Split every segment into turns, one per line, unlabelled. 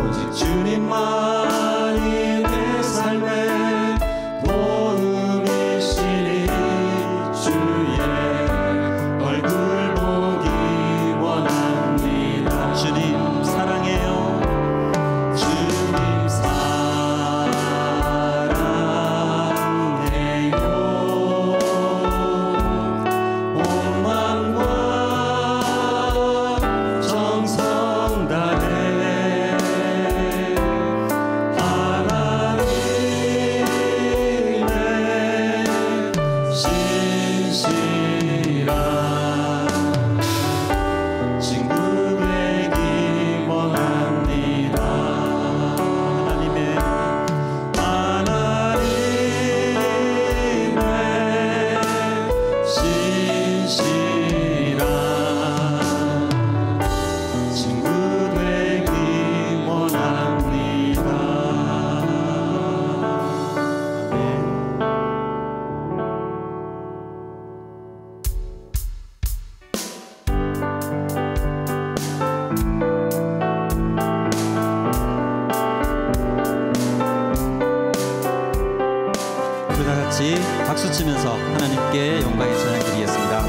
오직 주님만이 내 삶의 도움이시니 주의 얼굴 보기 원합니다. 주님 사랑해요. 주님 사랑해요. 온 마음과 정성 다해 하나님의 신실한 친구 되기 원합니다. 하나님의 신실한 친구 되기 원합니다. 우리 다 같이 박수 치면서 하나님께 영광의 찬양 드리겠습니다.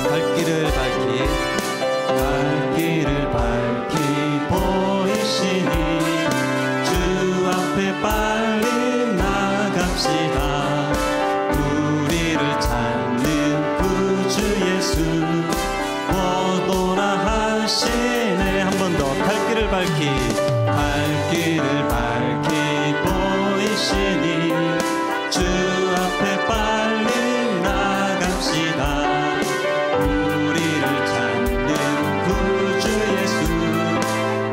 갈 길을 보이시니 주 앞에 빨리 나갑시다. 우리를 찾는 구주 예수 오도라 하시네. 한 번 더 갈 길을 밝히 보이시니 주 앞에 빨리 나갑시다. 우리를 찾는 구주 예수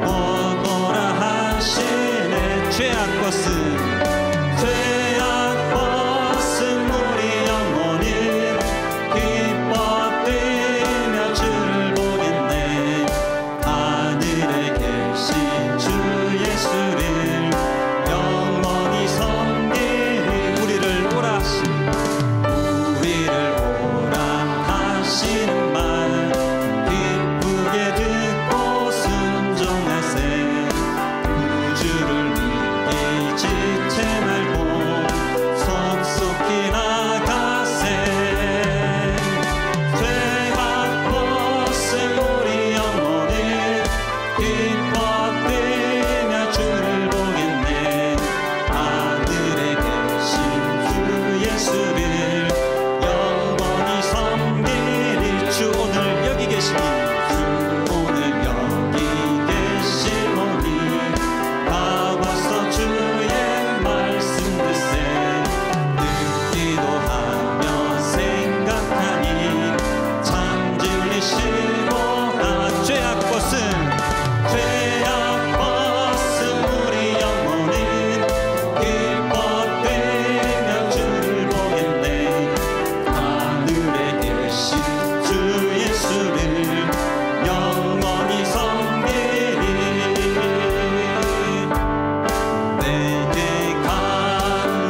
오도라 하시네. 죄악 벗은 우리 영혼이 기뻐 뛰며 주를 보겠네. 하늘에 계신 주 예수를 영원히 섬기리. 우리를 오라 하시는 말 기쁘게 듣고 순종하세. 구주를 믿기 지체 말고 속속히 나가세. 죄악 벗은 우리 영혼이 기뻐 뛰며 주를 보겠네. 하늘에 계신 주 예수를 영원히 섬기리. 주 오늘 여기 계시니 다 와서 주의 말씀 듣세. 듣기도 하며 생각하니 참 진리시구나. 죄악 벗은 우리 영혼은 기뻐 뛰며 주를 보겠네. 하늘에 계신 주 예수를 영원히 섬기리. 내게 강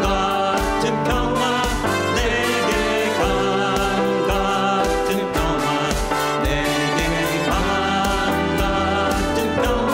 같은 평화, 내게 강 같은 평화, 내게 강 같은 평화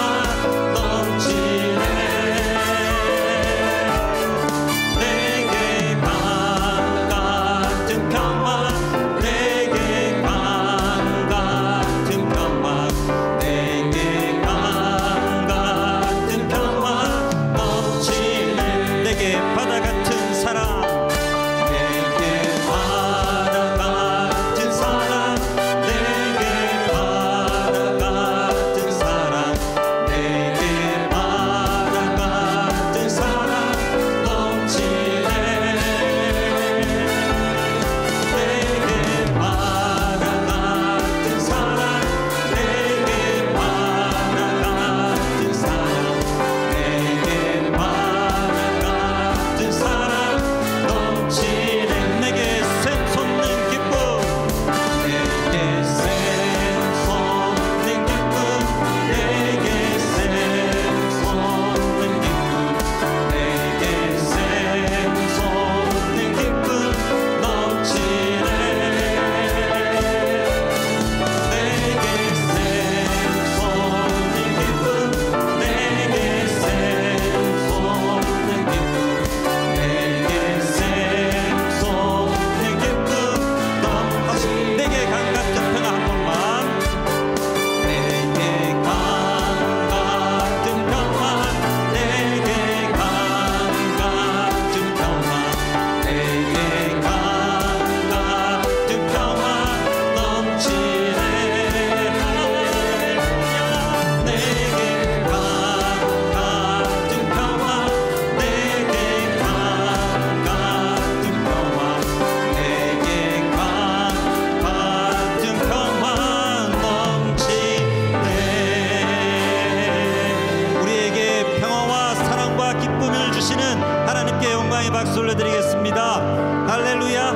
하나님께 영광의 박수 올려드리겠습니다. 할렐루야.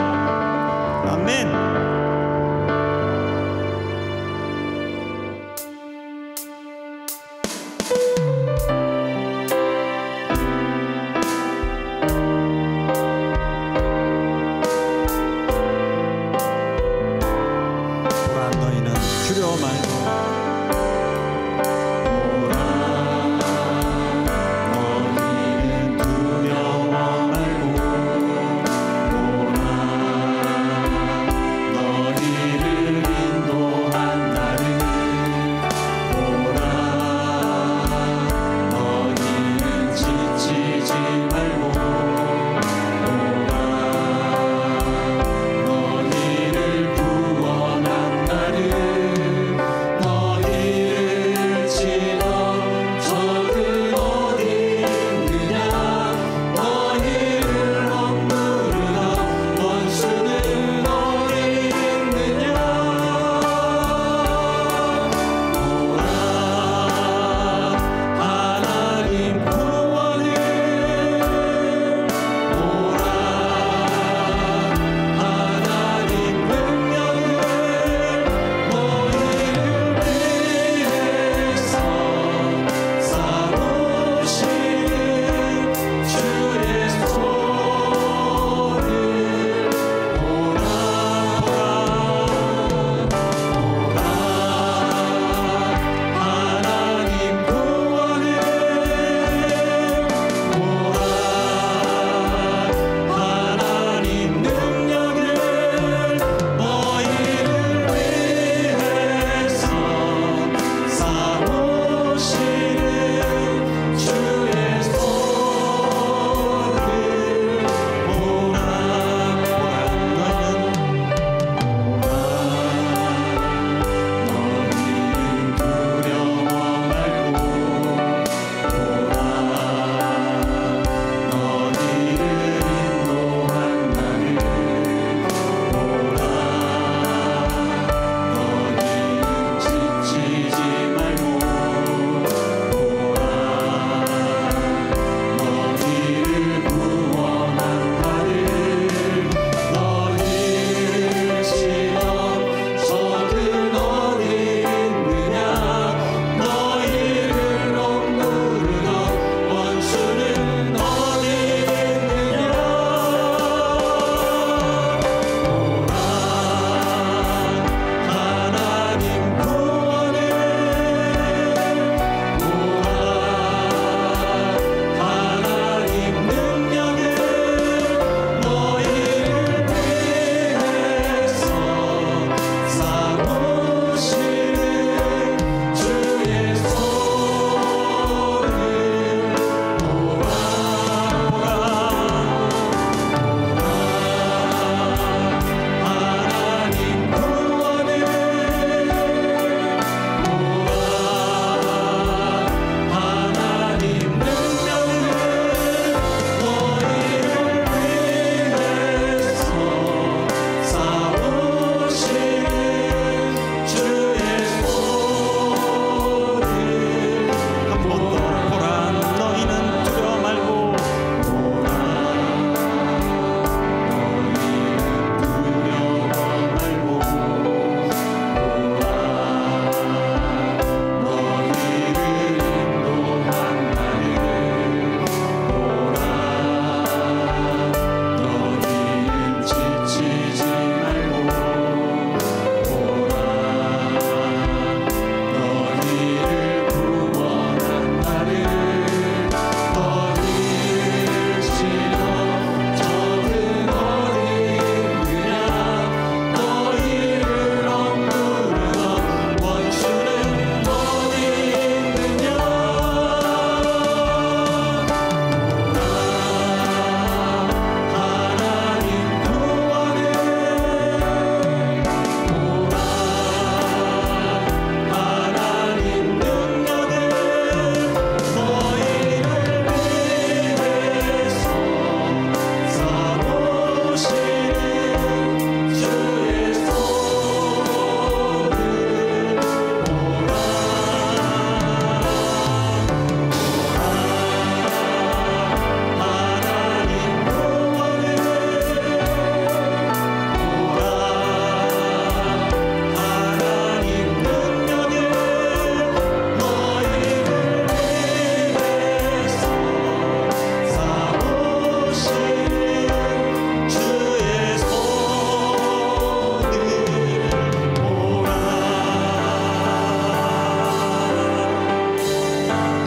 아멘.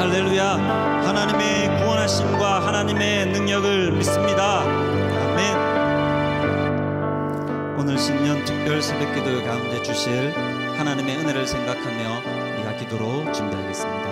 할렐루야. 하나님의 구원하심과 하나님의 능력을 믿습니다. 아멘. 오늘 신년 특별 새벽기도 가운데 주실 하나님의 은혜를 생각하며 우리가 기도로 준비하겠습니다.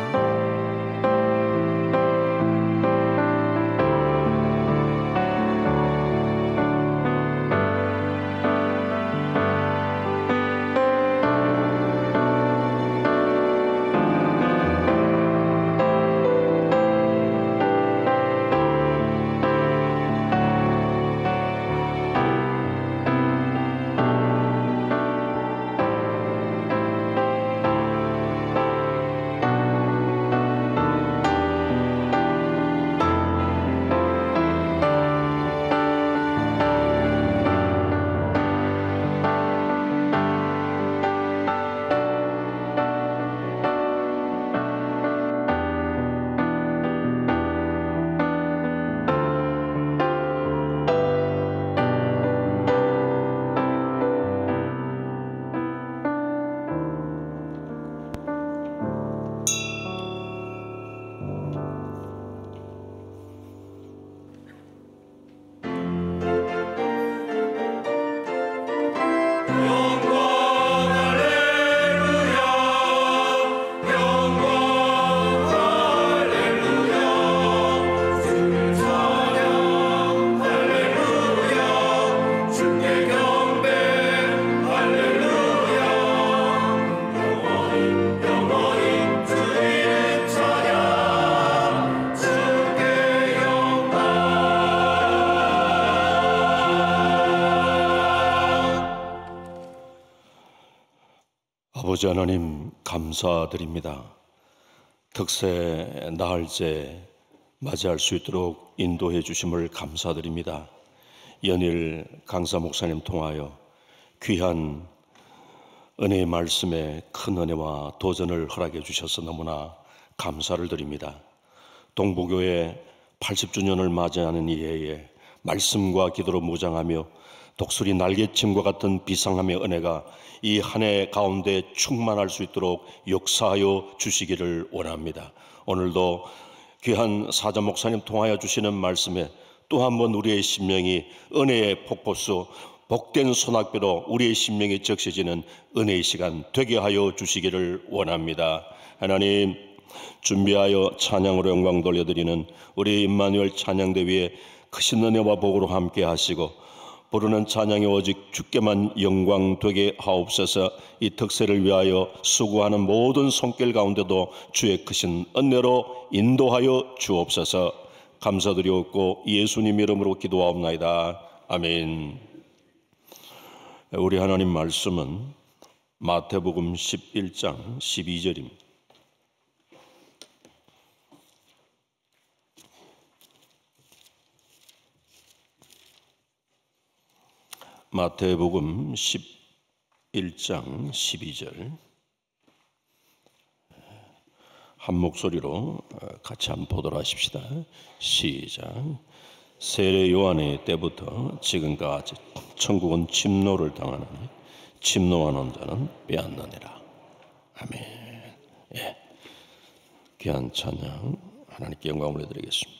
아버지 하나님 감사드립니다. 득세 나흘째 맞이할 수 있도록 인도해 주심을 감사드립니다. 연일 강사 목사님 통하여 귀한 은혜의 말씀에 큰 은혜와 도전을 허락해 주셔서 너무나 감사를 드립니다. 동부교회 80주년을 맞이하는 이 해에 말씀과 기도로 무장하며 독수리 날개침과 같은 비상함의 은혜가 이 한 해 가운데 충만할 수 있도록 역사하여 주시기를 원합니다. 오늘도 귀한 사자 목사님 통하여 주시는 말씀에 또 한 번 우리의 심령이 은혜의 폭포수 복된 소낙비로 우리의 심령이 적셔지는 은혜의 시간 되게 하여 주시기를 원합니다. 하나님, 준비하여 찬양으로 영광 돌려드리는 우리 임마누엘 찬양대 위에 크신 은혜와 복으로 함께 하시고 부르는 찬양이 오직 주께만 영광 되게 하옵소서. 이 특세를 위하여 수고하는 모든 손길 가운데도 주의 크신 은혜로 인도하여 주옵소서. 감사드리옵고 예수님 이름으로 기도하옵나이다. 아멘. 우리 하나님 말씀은 마태복음 11장 12절입니다. 마태복음 11장 12절 한 목소리로 같이 한번 보도록 하십시다. 시작. 세례 요한의 때부터 지금까지 천국은 침노를 당하느니 침노하는 자는 빼앗느니라. 아멘. 예. 귀한 찬양 하나님께 영광을 올려드리겠습니다.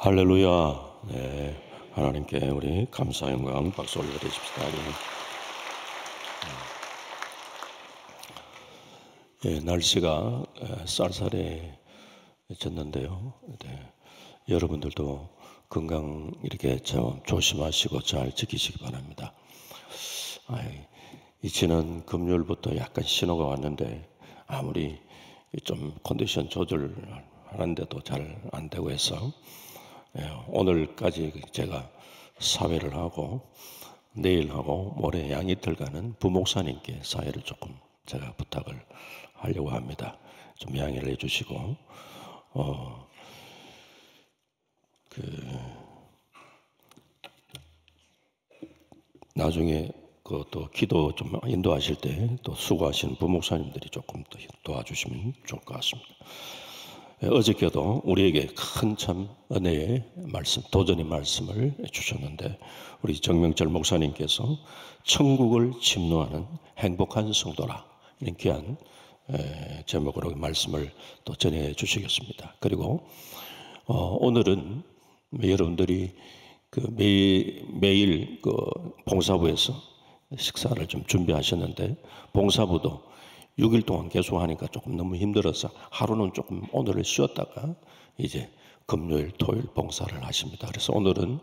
할렐루야. 네, 하나님께 우리 감사 영광 박수 올려드립시다. 예, 날씨가 쌀쌀해졌는데요. 네, 여러분들도 건강 이렇게 좀 조심하시고 잘 지키시기 바랍니다. 이치는 금요일부터 약간 신호가 왔는데 아무리 좀 컨디션 조절하는데도 잘 안 되고 해서 오늘까지 제가 사회를 하고 내일하고 모레 양이틀간은 부목사님께 사회를 조금 제가 부탁을 하려고 합니다. 좀 양해를 해주시고 나중에 또 기도 좀 인도하실 때 또 수고하시는 부목사님들이 조금 더 도와주시면 좋을 것 같습니다. 어저께도 우리에게 큰 참 은혜의 말씀, 도전의 말씀을 주셨는데 우리 정명철 목사님께서 천국을 침노하는 행복한 성도라 이런 귀한 제목으로 말씀을 또 전해 주시겠습니다. 그리고 오늘은 여러분들이 매일 봉사부에서 식사를 좀 준비하셨는데 봉사부도 6일 동안 계속 하니까 조금 너무 힘들어서 하루는 조금 오늘을 쉬었다가 이제 금요일, 토요일 봉사를 하십니다. 그래서 오늘은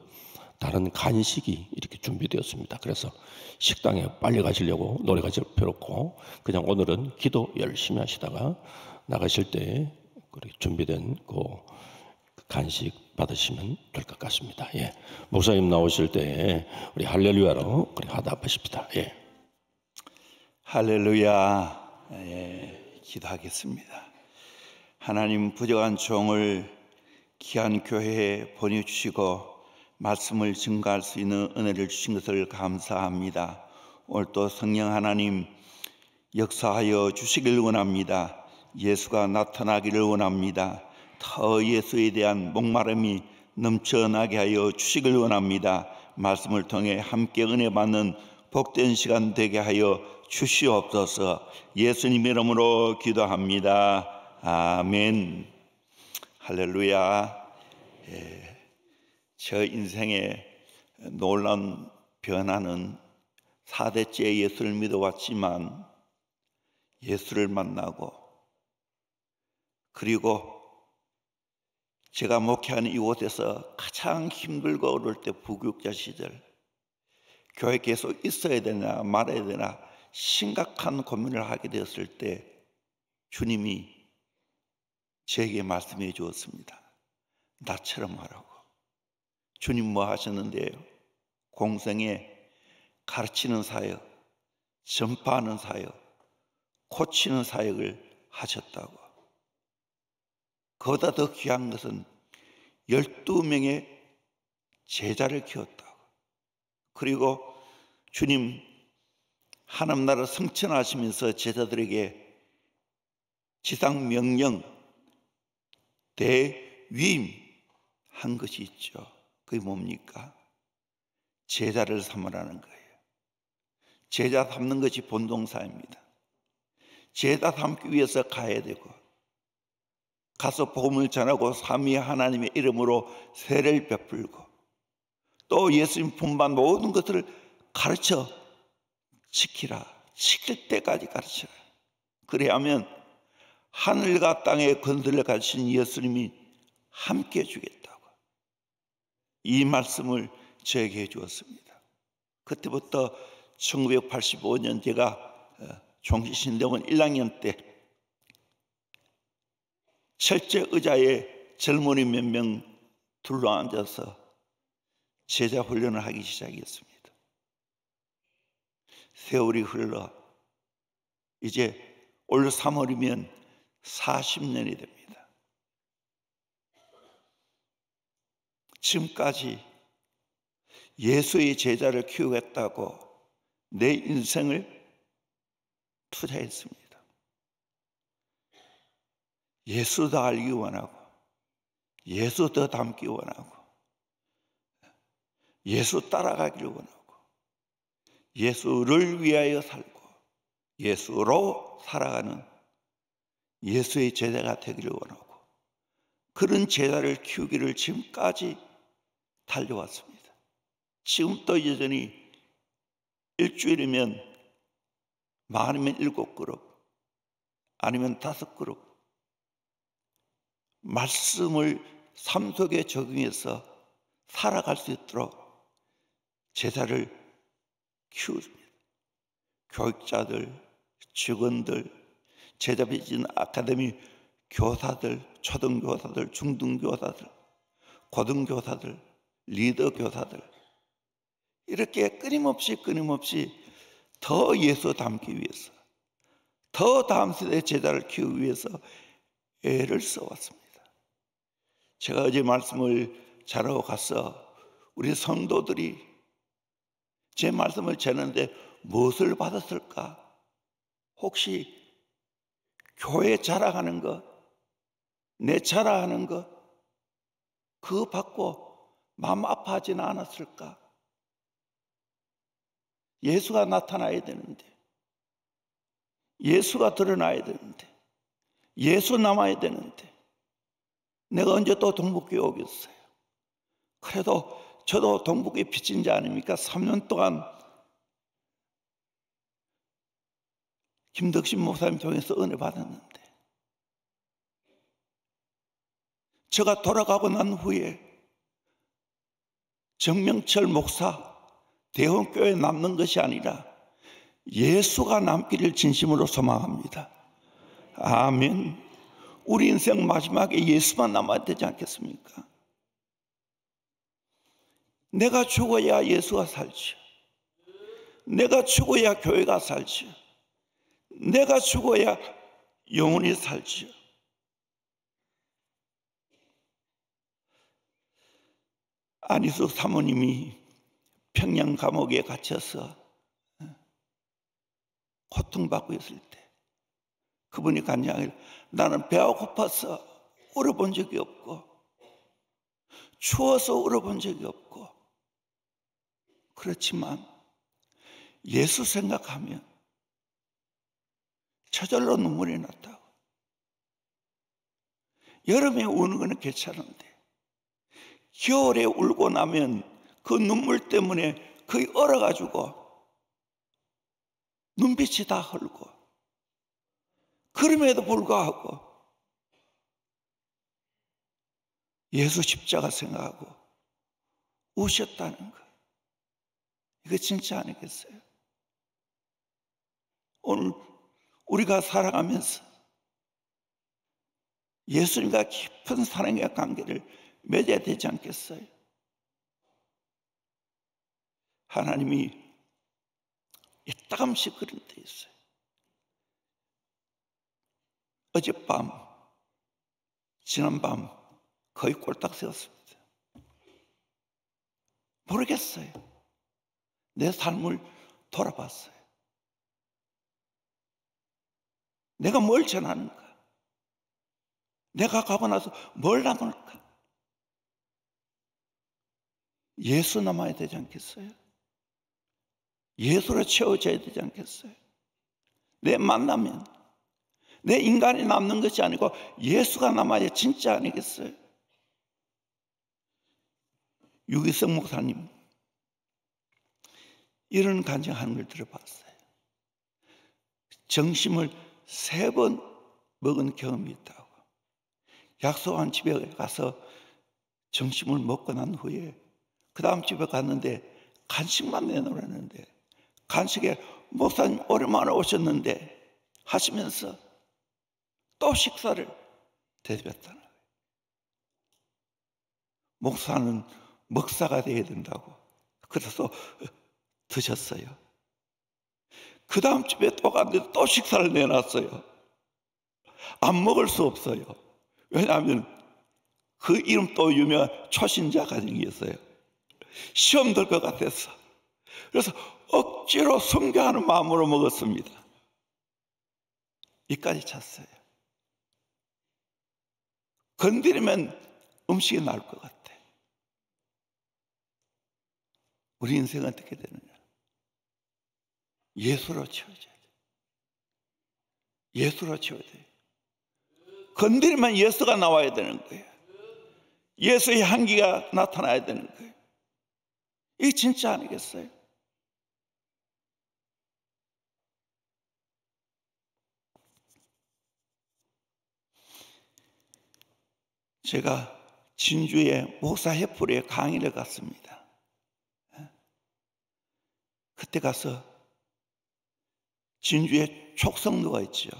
다른 간식이 이렇게 준비되었습니다. 그래서 식당에 빨리 가시려고 노래 가실 필요 없고 그냥 오늘은 기도 열심히 하시다가 나가실 때 준비된 간식 받으시면 될 것 같습니다. 예. 목사님 나오실 때 우리 할렐루야로 화답하십시다. 예.
할렐루야. 예, 기도하겠습니다. 하나님, 부족한 종을 귀한 교회에 보내주시고 말씀을 증거할 수 있는 은혜를 주신 것을 감사합니다. 오늘 또 성령 하나님 역사하여 주시길 원합니다. 예수가 나타나기를 원합니다. 더 예수에 대한 목마름이 넘쳐나게 하여 주시길 원합니다. 말씀을 통해 함께 은혜 받는 복된 시간 되게 하여 주시옵소서. 예수님 이름으로 기도합니다. 아멘. 할렐루야. 저 인생의 놀라운 변화는 4대째 예수를 믿어왔지만 예수를 만나고 그리고 제가 목회하는 이곳에서 가장 힘들고 어려울 때 부교육자 시절 교회 계속 있어야 되나 말아야 되나 심각한 고민을 하게 되었을 때 주님이 제게 말씀해 주었습니다. 나처럼 하라고. 주님 뭐 하셨는데요? 공생에 가르치는 사역, 전파하는 사역, 고치는 사역을 하셨다고. 그보다 더 귀한 것은 12명의 제자를 키웠다고. 그리고 주님 하나님 나라 성천하시면서 제자들에게 지상 명령 대위임 한 것이 있죠. 그게 뭡니까? 제자를 삼으라는 거예요. 제자 삼는 것이 본동사입니다. 제자 삼기 위해서 가야 되고 가서 복음을 전하고 삼위 하나님의 이름으로 세례를 베풀고 또 예수님 분반 모든 것을 가르쳐 지키라. 지킬 때까지 가르치라. 그래야면 하늘과 땅에 건설해 가신 예수님이 함께 해주겠다고 이 말씀을 저에게 해주었습니다. 그때부터 1985년 제가 종신대원 1학년 때 철제 의자에 젊은이 몇 명 둘러앉아서 제자 훈련을 하기 시작했습니다. 세월이 흘러 이제 올 3월이면 40년이 됩니다. 지금까지 예수의 제자를 키우겠다고 내 인생을 투자했습니다. 예수 더 알기 원하고 예수 더 닮기 원하고 예수 따라가기를 원하고 예수를 위하여 살고 예수로 살아가는 예수의 제자가 되기를 원하고 그런 제자를 키우기를 지금까지 달려왔습니다. 지금도 여전히 일주일이면 많으면 7그릇, 아니면 5그릇 말씀을 삶 속에 적용해서 살아갈 수 있도록 제자를 키워줍니다. 교육자들, 직원들, 제자 비전 아카데미 교사들, 초등교사들, 중등교사들, 고등교사들, 리더 교사들, 이렇게 끊임없이 더 예수 닮기 위해서, 더 다음 세대 제자를 키우기 위해서 애를 써왔습니다. 제가 어제 말씀을 잘하고 가서 우리 성도들이 제 말씀을 전하는데 무엇을 받았을까? 혹시 교회 자랑하는 거, 내 자랑하는 거, 그거 받고 마음 아파하지는 않았을까? 예수가 나타나야 되는데, 예수가 드러나야 되는데, 예수 남아야 되는데, 내가 언제 또 동북교회 오겠어요? 그래도 저도 동북교회 빚진 자 아닙니까? 3년 동안 김덕신 목사님 통해서 은혜 받았는데, 제가 돌아가고 난 후에 정명철 목사 대원교회에 남는 것이 아니라 예수가 남기를 진심으로 소망합니다. 아멘. 우리 인생 마지막에 예수만 남아야 되지 않겠습니까? 내가 죽어야 예수가 살지요. 내가 죽어야 교회가 살지요. 내가 죽어야 영혼이 살지요. 안희숙 사모님이 평양 감옥에 갇혀서 고통받고 있을 때 그분이 간증하기를, 나는 배가 고파서 울어본 적이 없고 추워서 울어본 적이 없고, 그렇지만 예수 생각하면 저절로 눈물이 났다고. 여름에 우는 거는 괜찮은데 겨울에 울고 나면 그 눈물 때문에 거의 얼어가지고 눈빛이 다 흘고, 그럼에도 불구하고 예수 십자가 생각하고 우셨다는 거, 이거 진짜 아니겠어요? 오늘 우리가 살아가면서 예수님과 깊은 사랑의 관계를 맺어야 되지 않겠어요? 하나님이 이따금씩 그런 데 있어요. 어젯밤, 지난밤 거의 꼴딱 세웠습니다. 모르겠어요. 내 삶을 돌아봤어요. 내가 뭘 전하는가? 내가 가고 나서 뭘 남을까? 예수 남아야 되지 않겠어요? 예수로 채워져야 되지 않겠어요? 내 만나면 내 인간이 남는 것이 아니고 예수가 남아야 진짜 아니겠어요? 유기성 목사님 이런 간증하는 걸 들어봤어요. 정심을 3번 먹은 경험이 있다고. 약속한 집에 가서 정심을 먹고 난 후에 그 다음 집에 갔는데 간식만 내놓으랬는데, 간식에 목사님 오랜만에 오셨는데 하시면서 또 식사를 대접했다는 거예요. 목사는 먹사가 되어야 된다고. 그래서 드셨어요. 그 다음 집에 또 갔는데 또 식사를 내놨어요. 안 먹을 수 없어요. 왜냐하면 그 이름 또 유명한 초신자 가정이었어요. 시험 들 것 같아서. 그래서 억지로 성교하는 마음으로 먹었습니다. 이까지 찼어요. 건드리면 음식이 나올 것 같아. 우리 인생은 어떻게 되느냐? 예수로 채워져야 돼. 예수로 채워야 돼. 건드리면 예수가 나와야 되는 거예요. 예수의 향기가 나타나야 되는 거예요. 이게 진짜 아니겠어요? 제가 진주의 목사 해풀에 강의를 갔습니다. 그때 가서 진주에 촉성로가 있죠.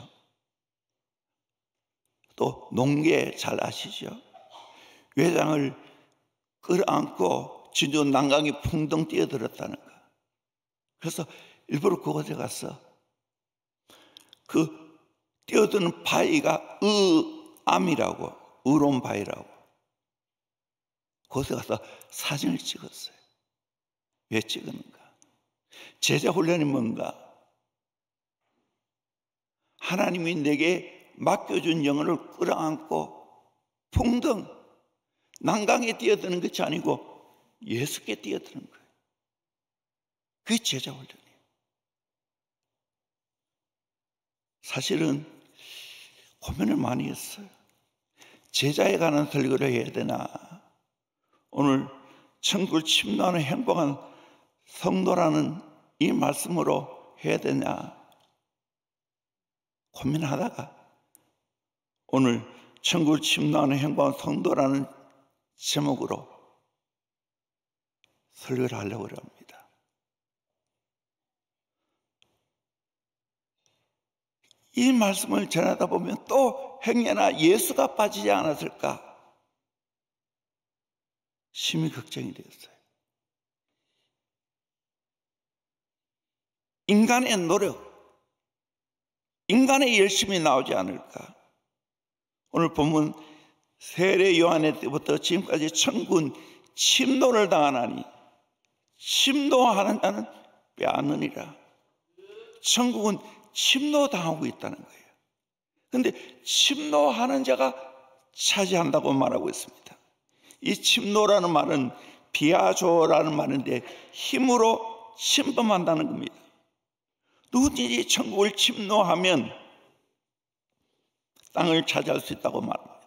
또 농계 잘 아시죠? 외장을 끌어안고 진주 난강이 풍덩 뛰어들었다는 거. 그래서 일부러 그곳에 가서 그 뛰어드는 바위가 의암이라고, 의로운 바위라고, 그곳에 가서 사진을 찍었어요. 왜 찍었는가? 제자 훈련이 뭔가? 하나님이 내게 맡겨준 영혼을 끌어안고 풍덩 난강에 뛰어드는 것이 아니고 예수께 뛰어드는 거예요. 그게 제자 훈련이에요. 사실은 고민을 많이 했어요. 제자에 관한 설교를 해야 되나, 오늘 천국을 침노하는 행복한 성도라는 이 말씀으로 해야 되냐 고민하다가 오늘 천국을 침노하는 행복한 성도라는 제목으로 설교를 하려고 합니다. 이 말씀을 전하다 보면 또 행여나 예수가 빠지지 않았을까 심히 걱정이 되었어요. 인간의 노력, 인간의 열심이 나오지 않을까. 오늘 본문 세례 요한의 때부터 지금까지 천국은 침노를 당하나니 침노하는 자는 빼앗느니라. 천국은 침노당하고 있다는 거예요. 그런데 침노하는 자가 차지한다고 말하고 있습니다. 이 침노라는 말은 비아조라는 말인데 힘으로 침범한다는 겁니다. 누구든지 천국을 침노하면 땅을 차지할 수 있다고 말합니다.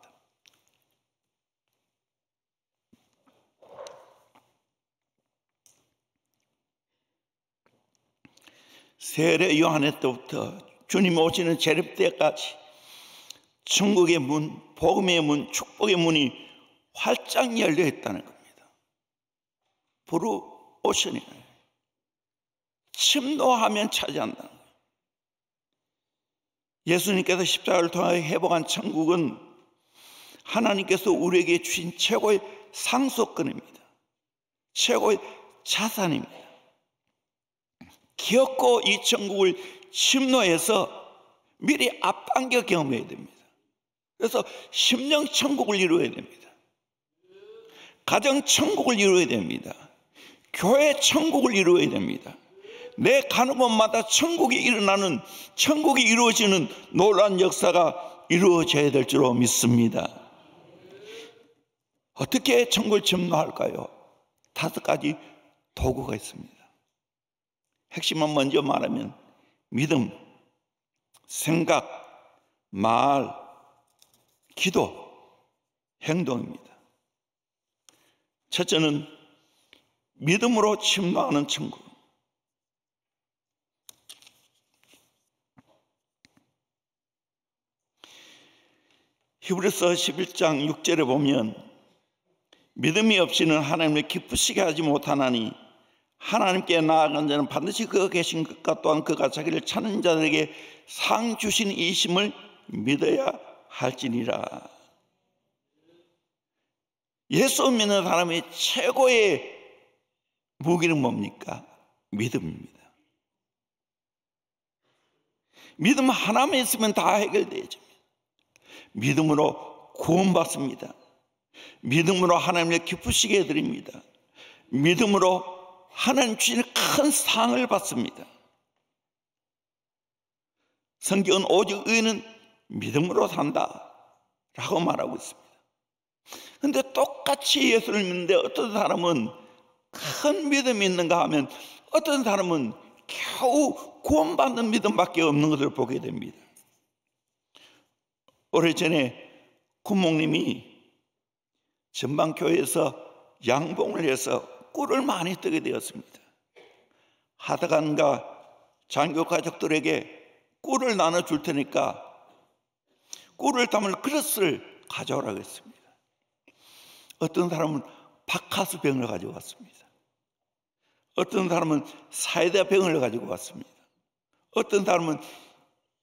세례 요한의 때부터 주님 오시는 재림 때까지 천국의 문, 복음의 문, 축복의 문이 활짝 열려 있다는 겁니다. 브루오션이 침노하면 차지한다는 거예요. 예수님께서 십자가를 통하여 회복한 천국은 하나님께서 우리에게 주신 최고의 상속권입니다. 최고의 자산입니다. 기어코 이 천국을 침노해서 미리 앞당겨 경험해야 됩니다. 그래서 심령 천국을 이루어야 됩니다. 가정 천국을 이루어야 됩니다. 교회 천국을 이루어야 됩니다. 내 가는 곳마다 천국이 일어나는, 천국이 이루어지는 놀라운 역사가 이루어져야 될 줄로 믿습니다. 어떻게 천국을 침노할까요? 5가지 도구가 있습니다. 핵심만 먼저 말하면 믿음, 생각, 말, 기도, 행동입니다. 첫째는 믿음으로 침노하는 천국. 히브리서 11장 6절에 보면 믿음이 없이는 하나님을 기쁘시게 하지 못하나니 하나님께 나아간 자는 반드시 그가 계신 것과 또한 그가 자기를 찾는 자들에게 상 주신 이심을 믿어야 할지니라. 예수 믿는 사람의 최고의 무기는 뭡니까? 믿음입니다. 믿음 하나만 있으면 다 해결되죠. 믿음으로 구원받습니다. 믿음으로 하나님을 기쁘시게 해드립니다. 믿음으로 하나님 주시는 큰 상을 받습니다. 성경은 오직 의인은 믿음으로 산다 라고 말하고 있습니다. 그런데 똑같이 예수를 믿는데 어떤 사람은 큰 믿음이 있는가 하면 어떤 사람은 겨우 구원받는 믿음밖에 없는 것을 보게 됩니다. 오래전에 군목님이 전방교회에서 양봉을 해서 꿀을 많이 뜨게 되었습니다. 하다간과 장교 가족들에게 꿀을 나눠줄 테니까 꿀을 담을 그릇을 가져오라고 했습니다. 어떤 사람은 박하수 병을 가지고 왔습니다. 어떤 사람은 사이다 병을 가지고 왔습니다. 어떤 사람은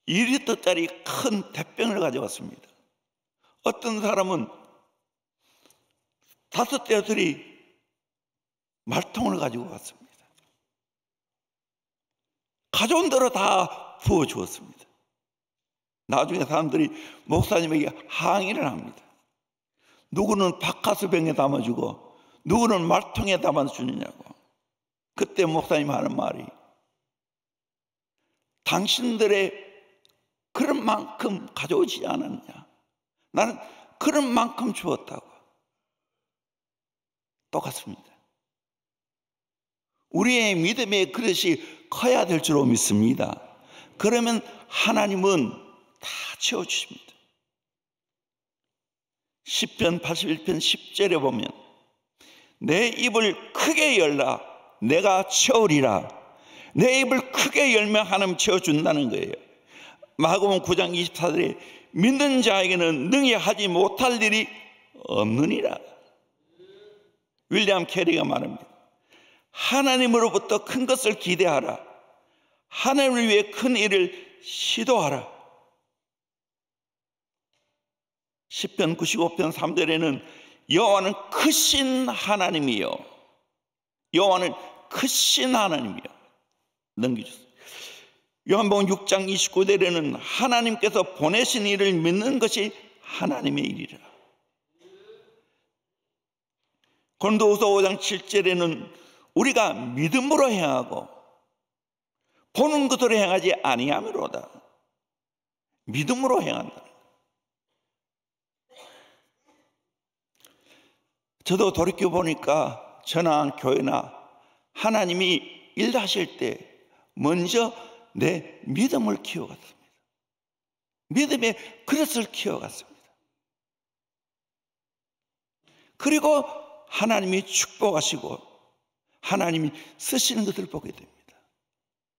2리터짜리 큰 대병을 가져왔습니다. 어떤 사람은 5대들이 말통을 가지고 왔습니다. 가져온 대로 다 부어주었습니다. 나중에 사람들이 목사님에게 항의를 합니다. 누구는 박하수병에 담아주고 누구는 말통에 담아주느냐고. 그때 목사님 하는 말이, 당신들의 그런 만큼 가져오지 않았냐, 나는 그런 만큼 주었다고. 똑같습니다. 우리의 믿음의 그릇이 커야 될 줄로 믿습니다. 그러면 하나님은 다 채워주십니다. 시편 81편 10절에 보면 내 입을 크게 열라 내가 채우리라. 내 입을 크게 열면 하나님 채워준다는 거예요. 마가복음 9장 24절에 믿는 자에게는 능히 하지 못할 일이 없느니라. 윌리엄 캐리가 말합니다. 하나님으로부터 큰 것을 기대하라. 하나님을 위해 큰 일을 시도하라. 시편 95편 3절에는 여호와는 크신 하나님이요, 여호와는 크신 하나님이요. 넘겨주세요. 요한복음 6장 29절에는 하나님께서 보내신 일을 믿는 것이 하나님의 일이라. 고린도후서 5장 7절에는 우리가 믿음으로 행하고 보는 것으로 행하지 아니함이로다. 믿음으로 행한다. 저도 돌이켜 보니까 저나 교회나 하나님이 일하실 때 먼저 내 믿음을 키워갔습니다. 믿음의 그릇을 키워갔습니다. 그리고 하나님이 축복하시고 하나님이 쓰시는 것을 보게 됩니다.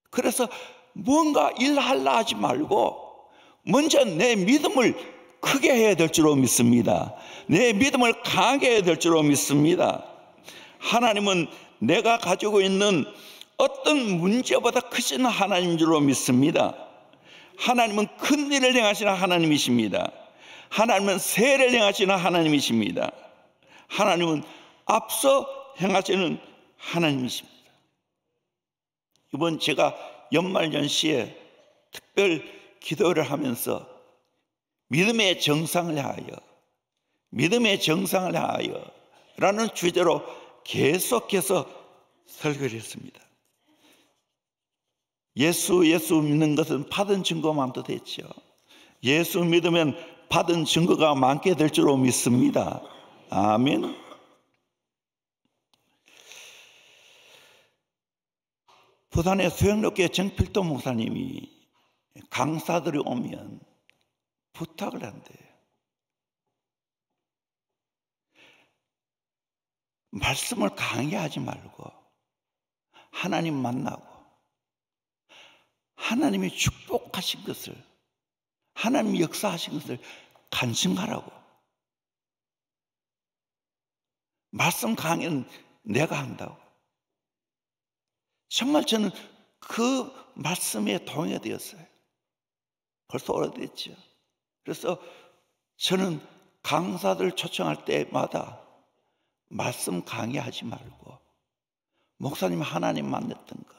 그래서 뭔가 일하려 하지 말고 먼저 내 믿음을 크게 해야 될 줄로 믿습니다. 내 믿음을 강하게 해야 될 줄로 믿습니다. 하나님은 내가 가지고 있는 어떤 문제보다 크신 하나님인 줄로 믿습니다. 하나님은 큰 일을 행하시는 하나님이십니다. 하나님은 새 일을 행하시는 하나님이십니다. 하나님은 앞서 행하시는 하나님이십니다. 이번 제가 연말연시에 특별 기도를 하면서 믿음의 정상을 향하여 라는 주제로 계속해서 설교를 했습니다. 예수 믿는 것은 받은 증거만도 됐죠. 예수 믿으면 받은 증거가 많게 될 줄로 믿습니다. 아멘. 부산의 수영로교회 정필도 목사님이 강사들이 오면 부탁을 한대요. 말씀을 강하게 하지 말고 하나님 만나고 하나님이 축복하신 것을, 하나님이 역사하신 것을 간증하라고. 말씀 강의는 내가 한다고. 정말 저는 그 말씀에 동의되었어요. 벌써 오래됐죠. 그래서 저는 강사들 초청할 때마다 말씀 강의하지 말고 목사님 하나님 만났던 것,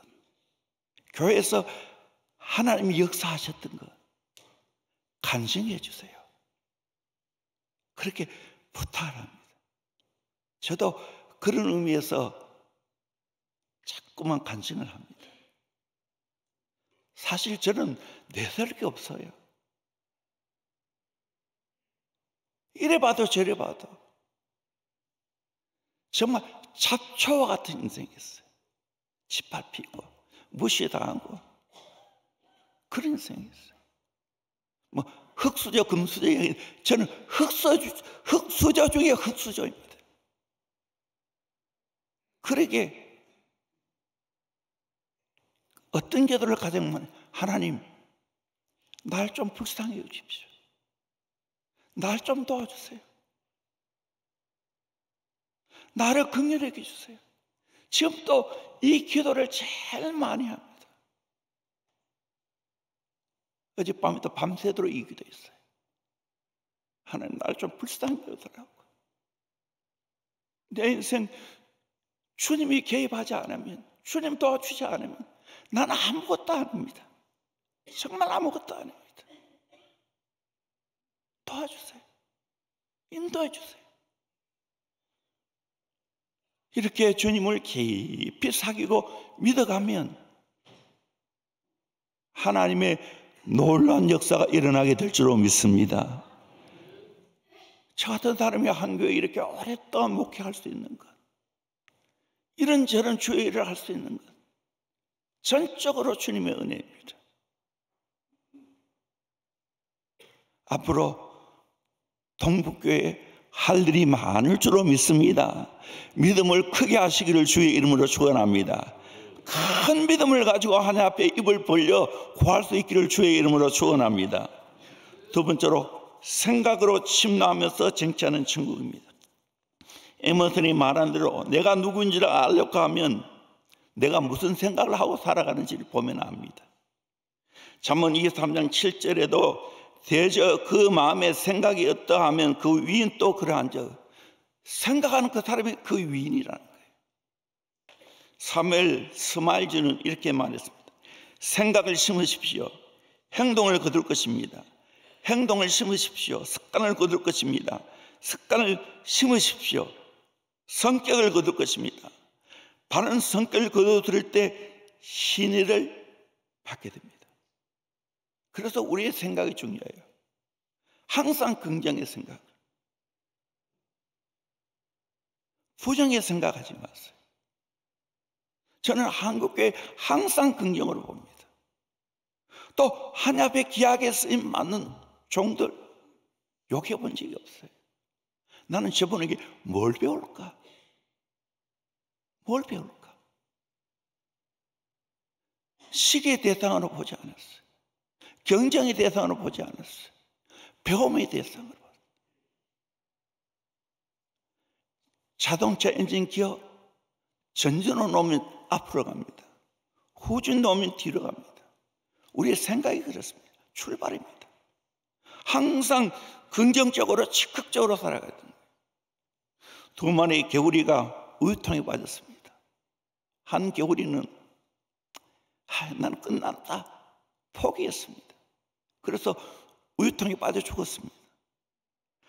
교회에서 하나님이 역사하셨던 것 간증해 주세요. 그렇게 부탁을 합니다. 저도 그런 의미에서 자꾸만 간증을 합니다. 사실 저는 내세울 게 없어요. 이래 봐도 저래 봐도 정말 잡초와 같은 인생이었어요. 짓밟히고 무시당하고 그런 인생이었어요. 뭐 흑수저, 금수저, 저는 흑수저 중에 흑수저입니다. 그러게 어떤 기도를 가정만, 하나님 날 좀 불쌍히 여기십시오. 날 좀 도와주세요. 나를 긍휼히 여겨주세요. 지금 또 이 기도를 제일 많이 합니다. 어젯밤에도 밤새도록 이 기도했어요. 하나님 날 좀 불쌍히 여겨달라고. 내 인생 주님이 개입하지 않으면, 주님 도와주지 않으면 나는 아무것도 아닙니다. 정말 아무것도 아닙니다. 도와주세요. 인도해 주세요. 이렇게 주님을 깊이 사귀고 믿어가면 하나님의 놀라운 역사가 일어나게 될 줄로 믿습니다. 저 같은 사람이 한 교회에 이렇게 오랫동안 목회할 수 있는 것, 이런저런 주의 일을 할 수 있는 것, 전적으로 주님의 은혜입니다. 앞으로 동북교회에 할 일이 많을 줄로 믿습니다. 믿음을 크게 하시기를 주의 이름으로 축원합니다. 큰 믿음을 가지고 하나님 앞에 입을 벌려 구할 수 있기를 주의 이름으로 축원합니다. 두 번째로 생각으로 침노하면서 쟁취하는 천국입니다. 에머슨이 말한 대로 내가 누구인지를 알려고 하면 내가 무슨 생각을 하고 살아가는지를 보면 압니다. 잠언 23장 7절에도 대저 그 마음의 생각이 어떠하면 그 위인 또 그러한즉, 생각하는 그 사람이 그 위인이라는 거예요. 사무엘 스마일즈는 이렇게 말했습니다. 생각을 심으십시오. 행동을 거둘 것입니다. 행동을 심으십시오. 습관을 거둘 것입니다. 습관을 심으십시오. 성격을 거둘 것입니다. 바른 성격을 거두들 때 신의를 받게 됩니다. 그래서 우리의 생각이 중요해요. 항상 긍정의 생각, 부정의 생각하지 마세요. 저는 한국교회 항상 긍정으로 봅니다. 또 하나님 앞에 귀하게 쓰임 받는 종들 욕해본 적이 없어요. 나는 저분에게 뭘 배울까? 뭘 배울까? 시기의 대상으로 보지 않았어요. 경쟁의 대상으로 보지 않았어요. 배움의 대상으로 봤어요. 자동차 엔진 기어 전진으로 놓으면 앞으로 갑니다. 후진 놓으면 뒤로 갑니다. 우리의 생각이 그렇습니다. 출발입니다. 항상 긍정적으로 적극적으로 살아가야 됩니다. 두 마리의 개구리가 우유통에 빠졌습니다. 한 개구리는 나는 끝났다 포기했습니다. 그래서 우유통에 빠져 죽었습니다.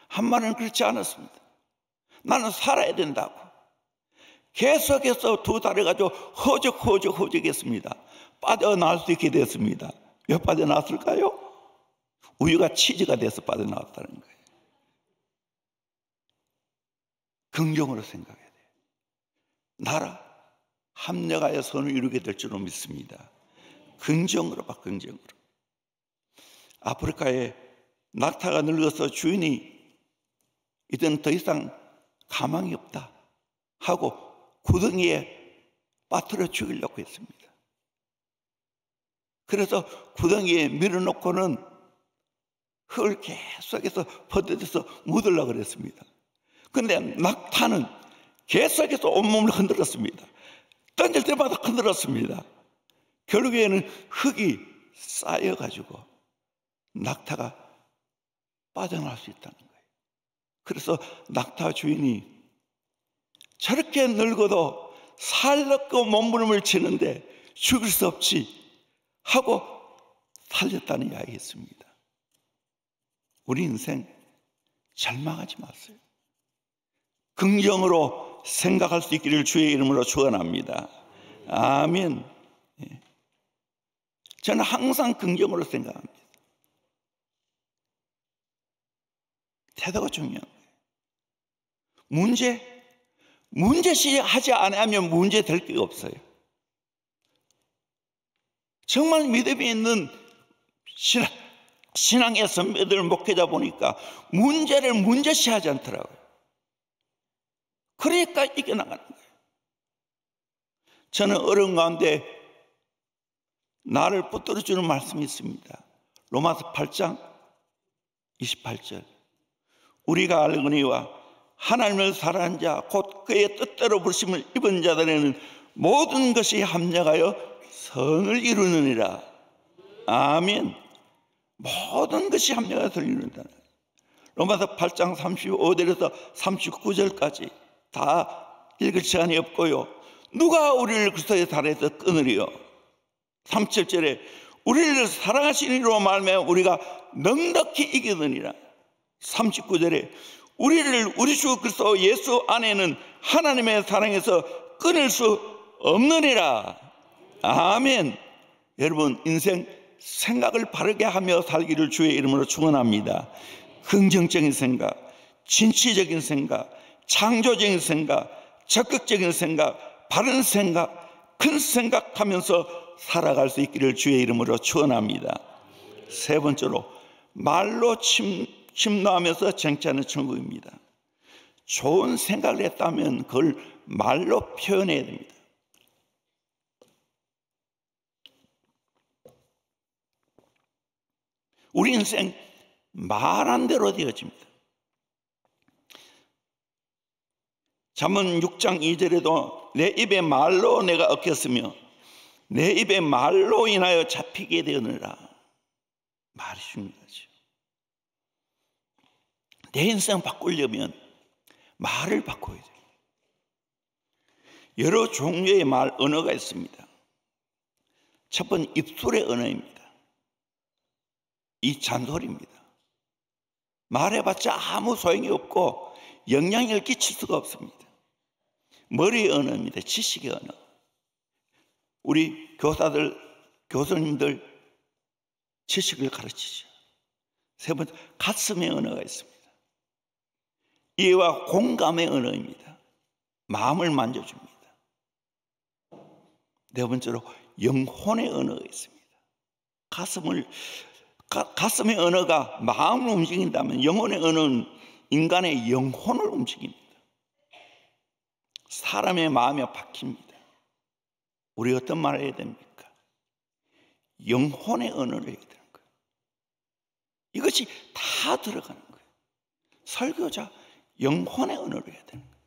한 마리는 그렇지 않았습니다. 나는 살아야 된다고 계속해서 두 다리 가지고 허적했습니다. 빠져나올 수 있게 됐습니다. 왜 빠져나왔을까요? 우유가 치즈가 돼서 빠져나왔다는 거예요. 긍정으로 생각해야 돼요. 나라 합력하여 선을 이루게 될 줄로 믿습니다. 긍정으로 봐, 긍정으로. 아프리카에 낙타가 늙어서 주인이 이제는 더 이상 가망이 없다 하고 구덩이에 빠뜨려 죽이려고 했습니다. 그래서 구덩이에 밀어놓고는 흙을 계속해서 퍼뜨려서 묻으려고 그랬습니다. 그런데 낙타는 계속해서 온몸을 흔들었습니다. 던질 때마다 흔들었습니다. 결국에는 흙이 쌓여가지고 낙타가 빠져나갈 수 있다는 거예요. 그래서 낙타 주인이 저렇게 늙어도 살렸고 몸부림을 치는데 죽일 수 없지 하고 살렸다는 이야기였습니다. 우리 인생 절망하지 마세요. 긍정으로 생각할 수 있기를 주의 이름으로 축원합니다. 아멘. 저는 항상 긍정으로 생각합니다. 태도가 중요한 거예요. 문제시 하지 않으면 문제 될 게 없어요. 정말 믿음이 있는 신앙, 신앙의 선배들 목회자 보니까 문제를 문제시하지 않더라고요. 그러니까 이겨나가는 거예요. 저는 어려운 가운데 나를 붙들어주는 말씀이 있습니다. 로마서 8장 28절. 우리가 알거니와 하나님을 사랑하는 자 곧 그의 뜻대로 부르심을 입은 자들에는 모든 것이 합력하여 선을 이루느니라. 아멘. 모든 것이 합력하여 선을 이룬다. 로마서 8장 35절에서 39절까지 다 읽을 시간이 없고요. 누가 우리를 그리스도의 사랑에서 끊으리요? 37절에 우리를 사랑하신 이로 말하면 우리가 넉넉히 이기느니라. 39절에 우리를 우리 주 그리스도 예수 안에는 하나님의 사랑에서 끊을 수 없느니라. 아멘. 여러분, 인생 생각을 바르게 하며 살기를 주의 이름으로 축원합니다. 긍정적인 생각, 진취적인 생각, 창조적인 생각, 적극적인 생각, 바른 생각, 큰 생각하면서 살아갈 수 있기를 주의 이름으로 축원합니다. 세 번째로 말로 침노하면서 쟁취하는 천국입니다. 좋은 생각을 했다면 그걸 말로 표현해야 됩니다. 우리 인생 말한 대로 되어집니다. 잠언 6장 2절에도 내 입의 말로 내가 얻겼으며 내 입의 말로 인하여 잡히게 되느니라. 말이 중요하죠. 내 인생 바꾸려면 말을 바꿔야 돼요. 여러 종류의 말 언어가 있습니다. 첫 번째 입술의 언어입니다. 이 잔소리입니다. 말해봤자 아무 소용이 없고 영향을 끼칠 수가 없습니다. 머리의 언어입니다. 지식의 언어. 우리 교사들, 교수님들 지식을 가르치죠. 세 번째 가슴의 언어가 있습니다. 이해와 공감의 언어입니다. 마음을 만져줍니다. 네 번째로 영혼의 언어가 있습니다. 가슴의 언어가 마음을 움직인다면 영혼의 언어는 인간의 영혼을 움직입니다. 사람의 마음이 박힙니다. 우리 어떤 말을 해야 됩니까? 영혼의 언어를 해야 되는 거예요. 이것이 다 들어가는 거예요. 설교자 영혼의 언어를 해야 되는 거예요.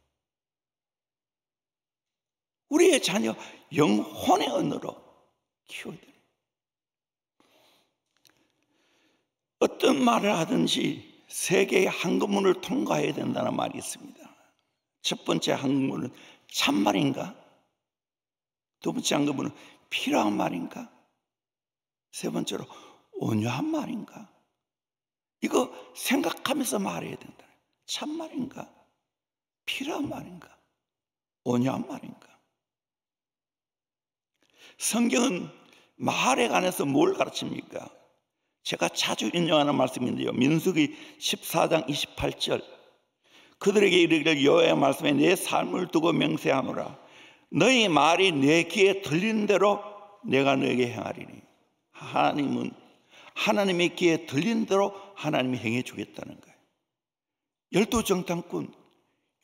우리의 자녀 영혼의 언어로 키워야 돼요. 어떤 말을 하든지 세 개의 한국문을 통과해야 된다는 말이 있습니다. 첫 번째 한국문은 참말인가? 두 번째 한국문은 필요한 말인가? 세 번째로 온유한 말인가? 이거 생각하면서 말해야 된다. 참말인가? 필요한 말인가? 온유한 말인가? 성경은 말에 관해서 뭘 가르칩니까? 제가 자주 인용하는 말씀인데요. 민수기 14장 28절. 그들에게 이르기를 여호와의 말씀에 내 삶을 두고 맹세하노라. 너희 말이 내 귀에 들리는 대로 내가 너에게 행하리니. 하나님은 하나님의 귀에 들리는 대로 하나님이 행해 주겠다는 거예요. 12정탐꾼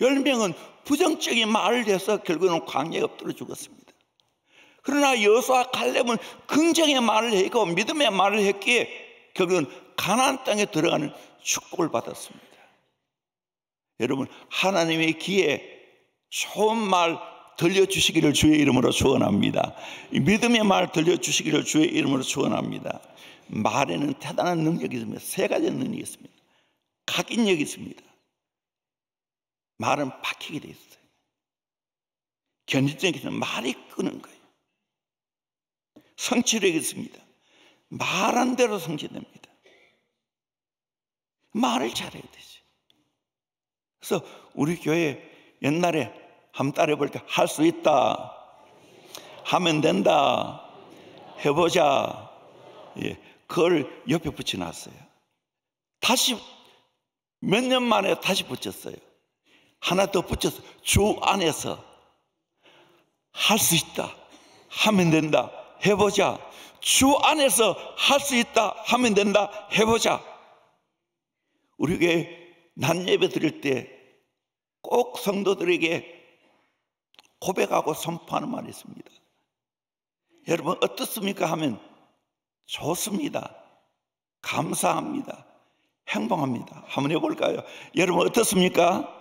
10명은 부정적인 말을 해서 결국은 광야에 엎드려 죽었습니다. 그러나 여호수아 칼렙은 긍정의 말을 했고 믿음의 말을 했기에 결국은 가나안 땅에 들어가는 축복을 받았습니다. 여러분, 하나님의 귀에 좋은 말 들려주시기를 주의 이름으로 축원합니다. 믿음의 말 들려주시기를 주의 이름으로 축원합니다. 말에는 대단한 능력이 있습니다. 세 가지 능력이 있습니다. 각인력이 있습니다. 말은 박히게 돼 있어요. 견디적인 것은 말이 끄는 거예요. 성취력이 있습니다. 말한 대로 성취됩니다. 말을 잘해야 되지. 그래서 우리 교회 옛날에 한번 따라해볼 때 할 수 있다, 하면 된다, 해보자. 예, 그걸 옆에 붙여놨어요. 다시 몇 년 만에 다시 붙였어요. 하나 더 붙여서 주 안에서 할 수 있다, 하면 된다, 해보자. 주 안에서 할 수 있다 하면 된다. 해보자. 우리 교회 낮 예배 드릴 때 꼭 성도들에게 고백하고 선포하는 말이 있습니다. 여러분 어떻습니까 하면 좋습니다. 감사합니다. 행복합니다. 한번 해볼까요? 여러분 어떻습니까?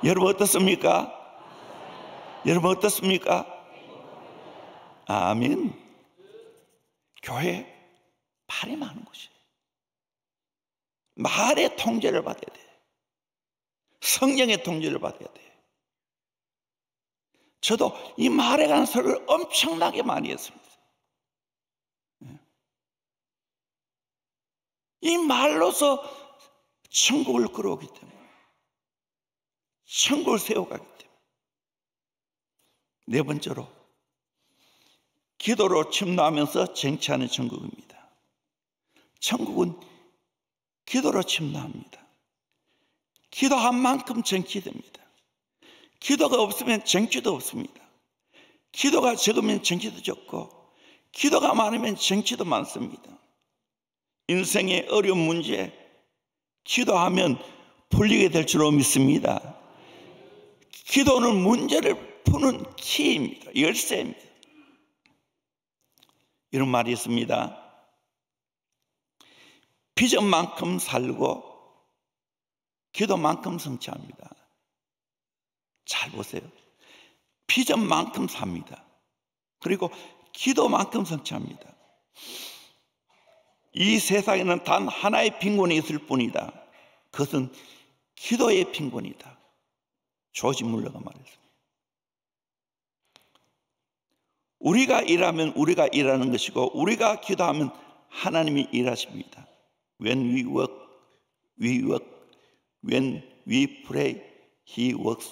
여러분 어떻습니까? 여러분 어떻습니까? 아멘. 교회 말이 많은 곳이에요. 말의 통제를 받아야 돼. 성령의 통제를 받아야 돼. 저도 이 말에 관한 설교를 엄청나게 많이 했습니다. 이 말로서 천국을 끌어오기 때문에, 천국을 세워가기 때문에. 네 번째로 기도로 침노하면서 쟁취하는 천국입니다. 천국은 기도로 침노합니다. 기도한 만큼 쟁취됩니다. 기도가 없으면 쟁취도 없습니다. 기도가 적으면 쟁취도 적고, 기도가 많으면 쟁취도 많습니다. 인생의 어려운 문제 기도하면 풀리게 될 줄로 믿습니다. 기도는 문제를 푸는 키입니다. 열쇠입니다. 이런 말이 있습니다. 비전만큼 살고 기도만큼 성취합니다. 잘 보세요. 비전만큼 삽니다. 그리고 기도만큼 성취합니다. 이 세상에는 단 하나의 빈곤이 있을 뿐이다. 그것은 기도의 빈곤이다. 조지 물러가 말했습니다. 우리가 일하면 우리가 일하는 것이고, 우리가 기도하면 하나님이 일하십니다. When we work, we work. When we pray, He works.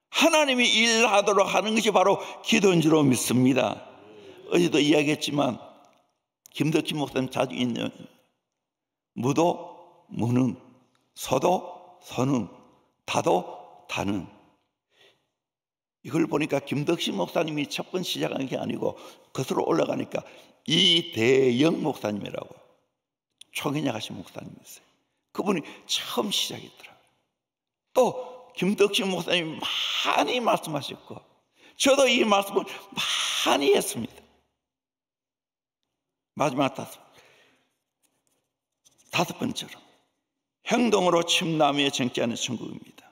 하나님이 일하도록 하는 것이 바로 기도인 줄로 믿습니다. 어제도 이야기했지만 김덕희 목사님 자주 있는 무도 무능, 서도 서능, 다도 다능. 이걸 보니까 김덕희 목사님이 첫 번 시작한 게 아니고 거슬러 올라가니까 이대영 목사님이라고 총회장 하신 목사님이 있어요. 그분이 처음 시작했더라고요. 또 김덕희 목사님이 많이 말씀하셨고, 저도 이 말씀을 많이 했습니다. 마지막 다섯 번째로 행동으로 침노하며 쟁취하는 천국입니다.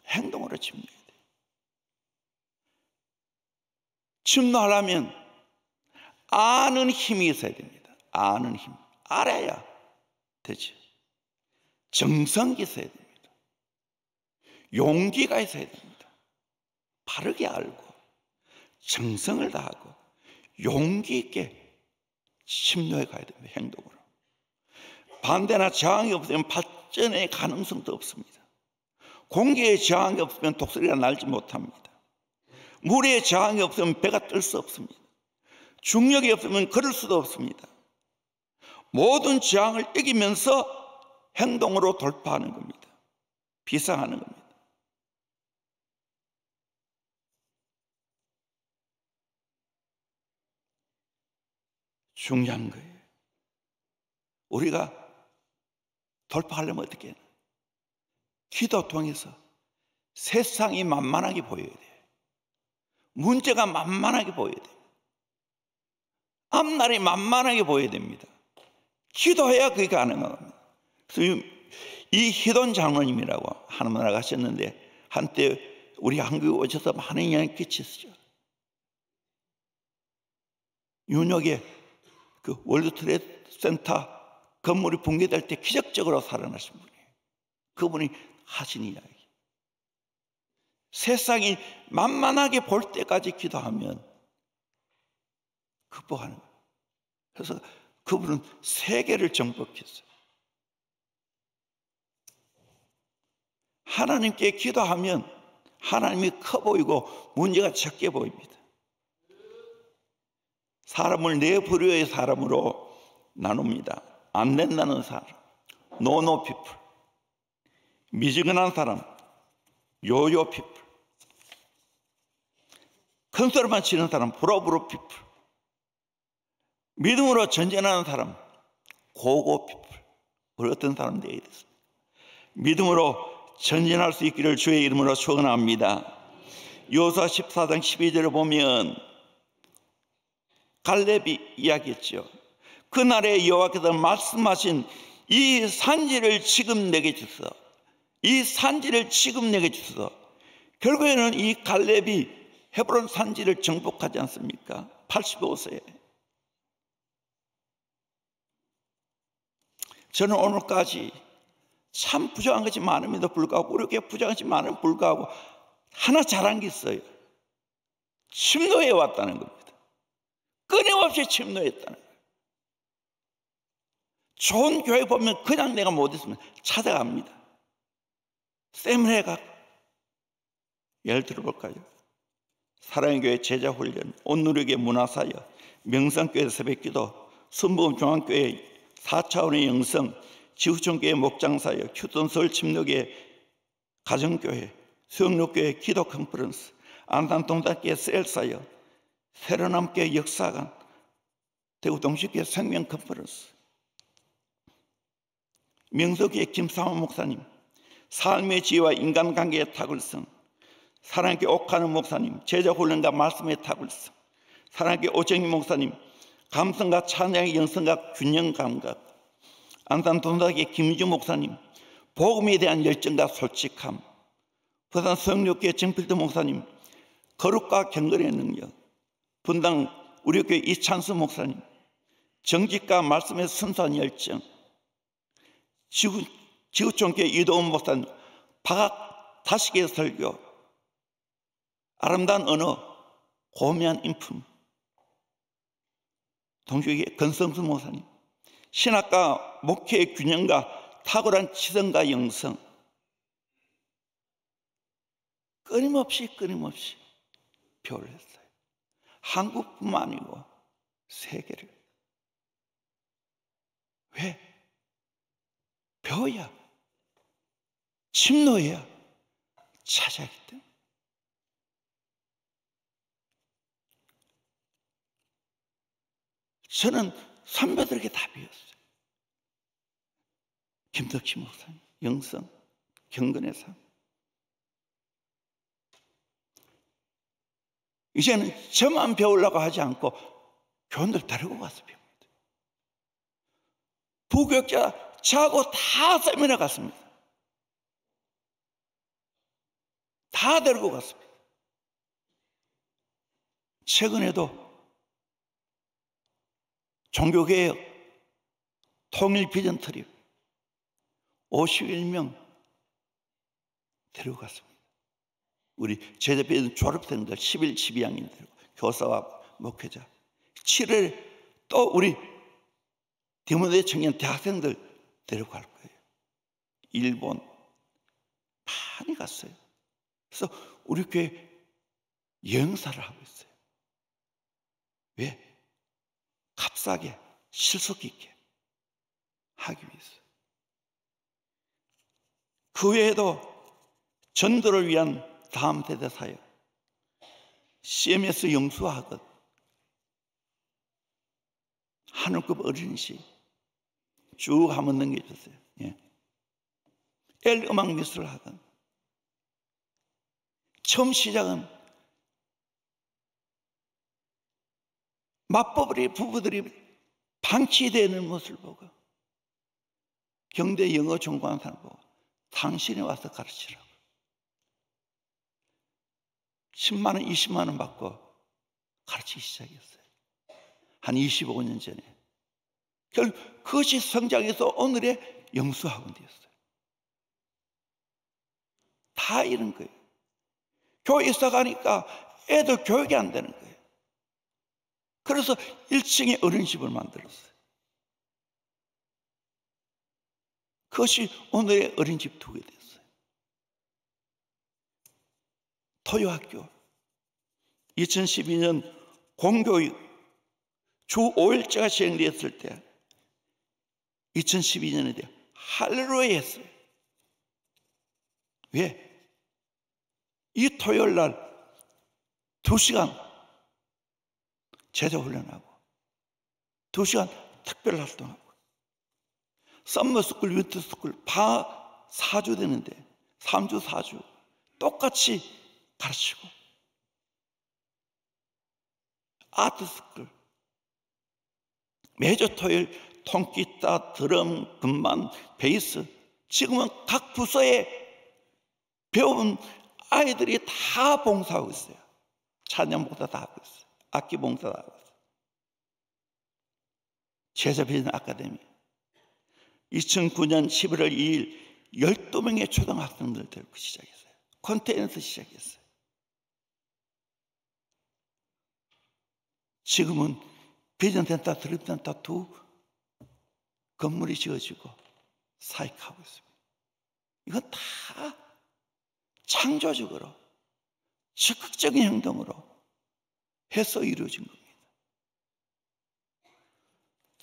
행동으로 침노해야 돼요. 침노하려면 아는 힘이 있어야 됩니다. 아는 힘. 알아야 되죠. 정성이 있어야 됩니다. 용기가 있어야 됩니다. 바르게 알고 정성을 다하고 용기 있게 침노해 가야 됩니다. 행동으로. 반대나 저항이 없으면 발전의 가능성도 없습니다. 공기에 저항이 없으면 독수리가 날지 못합니다. 물에 저항이 없으면 배가 뜰 수 없습니다. 중력이 없으면 걸을 수도 없습니다. 모든 저항을 이기면서 행동으로 돌파하는 겁니다. 비상하는 겁니다. 중요한 거예요. 우리가 돌파하려면 어떻게 해요? 기도 통해서 세상이 만만하게 보여야 돼요. 문제가 만만하게 보여야 돼요. 앞날이 만만하게 보여야 됩니다. 기도해야 그게 가능합니다. 그래서 이 희돈 장로님이라고 하나님 나가셨는데 한때 우리 한국에 오셔서 많은 영향을 끼쳤죠. 뉴욕에 그 월드트레이드 센터 건물이 붕괴될 때 기적적으로 살아나신 분이에요. 그분이 하신 이야기. 세상이 만만하게 볼 때까지 기도하면 극복하는 거예요. 그래서 그분은 세계를 정복했어요. 하나님께 기도하면 하나님이 커 보이고 문제가 적게 보입니다. 사람을 네 부류의 사람으로 나눕니다. 안 된다는 사람, 노노 피플, 미지근한 사람, 요요 피플. 큰 소리만 치는 사람 브로브로 피플, 믿음으로 전진하는 사람 고고 피플. 우리 어떤 사람 되어야 됐습니다. 믿음으로 전진할 수 있기를 주의 이름으로 축원합니다. 여호수아 14장 12절에 보면 갈렙이 이야기했죠. 그날에 여호와께서 말씀하신 이 산지를 지금 내게 주소서. 이 산지를 지금 내게 주소서. 결국에는 이 갈렙이 헤브론 산지를 정복하지 않습니까? 85세에. 저는 오늘까지 참 부정한 것이 많음에도 불구하고, 우리 교회 부정한 것이 많음에도 불구하고 하나 잘한 게 있어요. 침노해 왔다는 겁니다. 끊임없이 침노했다는 거예요. 좋은 교회 보면 그냥 내가 못 있으면 찾아갑니다. 세미나가 예를 들어볼까요? 사랑의 교회 제자훈련, 온누리교회 문화사역, 명성교회 새벽기도, 순복음 중앙교회 4차원의 영성, 지구촌교회 목장사역, 휴ton 서울 침노교회 가정교회, 수영록교회 기도 컨퍼런스, 안산 동작교회 셀사역, 새로남교회 역사관, 대구 동식교회 생명 컨퍼런스, 명석교회 김상호 목사님, 삶의 지혜와 인간관계의 탁월성, 사랑교회 옥하는 목사님, 제자훈련과 말씀의 탁월성, 사랑교회 오정희 목사님, 감성과 찬양의 영성과 균형 감각, 안산 동작교회 김주 목사님, 복음에 대한 열정과 솔직함, 부산 성육교회 정필도 목사님, 거룩과 경건의 능력, 분당 우리 교회 이찬수 목사님, 정직과 말씀의 순수한 열정, 지구촌교회 이도훈 목사님, 박학 다시계 설교, 아름다운 언어, 고미한 인품, 동주교회 건성수 목사님, 신학과 목회의 균형과 탁월한 지성과 영성, 끊임없이 표를 했어요. 한국뿐만 아니고 세계를. 왜? 배워야, 침노해야 찾아야기 때문에. 저는 선배들에게 다 배웠어요. 김덕희 목사님, 영성, 경건의 삶. 이제는 저만 배우려고 하지 않고 교원들 데리고 가서 배웁니다. 부교육자 저하고 다 세미나 갔습니다. 다 데리고 갔습니다. 최근에도 종교개혁 통일 비전 트립 51명 데리고 갔습니다. 우리 제자비전 졸업생들 11, 12학년 데리고 교사와 목회자 7일 또 우리 디모데 청년 대학생들 데리고 갈 거예요. 일본 많이 갔어요. 그래서 우리 교회 여행사를 하고 있어요. 왜? 값싸게 실속 있게 하기 위해서. 그 외에도 전도를 위한 다음 세대 사역, CMS 영수학원, 하늘급 어린이집 쭉 한번 넘겨주세요. 예. L 음악미술학원. 처음 시작은 맞벌이 부부들이 방치되는 모습을 보고 경대 영어 전공한 사람 보고 당신이 와서 가르치라고 10만 원, 20만 원 받고 가르치기 시작했어요. 한 25년 전에. 결국 그것이 성장해서 오늘의 영수학원 되었어요. 다 이런 거예요. 교회 있어 가니까 애들 교육이 안 되는 거예요. 그래서 1층에 어린이집을 만들었어요. 그것이 오늘의 어린이집 두게 됐어요. 토요학교 2012년 공교육 주 5일제가 시행되었을 때 2012년에 할렐루야 했어요. 왜? 이 토요일 날 2시간 제자 훈련하고 2시간 특별 활동하고 썸머스쿨, 윈터스쿨 4주 되는데 3주 4주 똑같이 가르치고 아트스쿨 매주 토요일 통기타, 드럼, 금반, 베이스 지금은 각 부서에 배운 아이들이 다 봉사하고 있어요. 찬양 봉사 다 하고 있어요. 악기 봉사 다 하고 있어요. 제자 비전 아카데미 2009년 11월 2일 12명의 초등학생들 데리고 시작했어요. 컨테이너에서 시작했어요. 지금은 비전센터, 드립센터 2 건물이 지어지고 사익하고 있습니다. 이건 다 창조적으로 적극적인 행동으로 해서 이루어진 겁니다.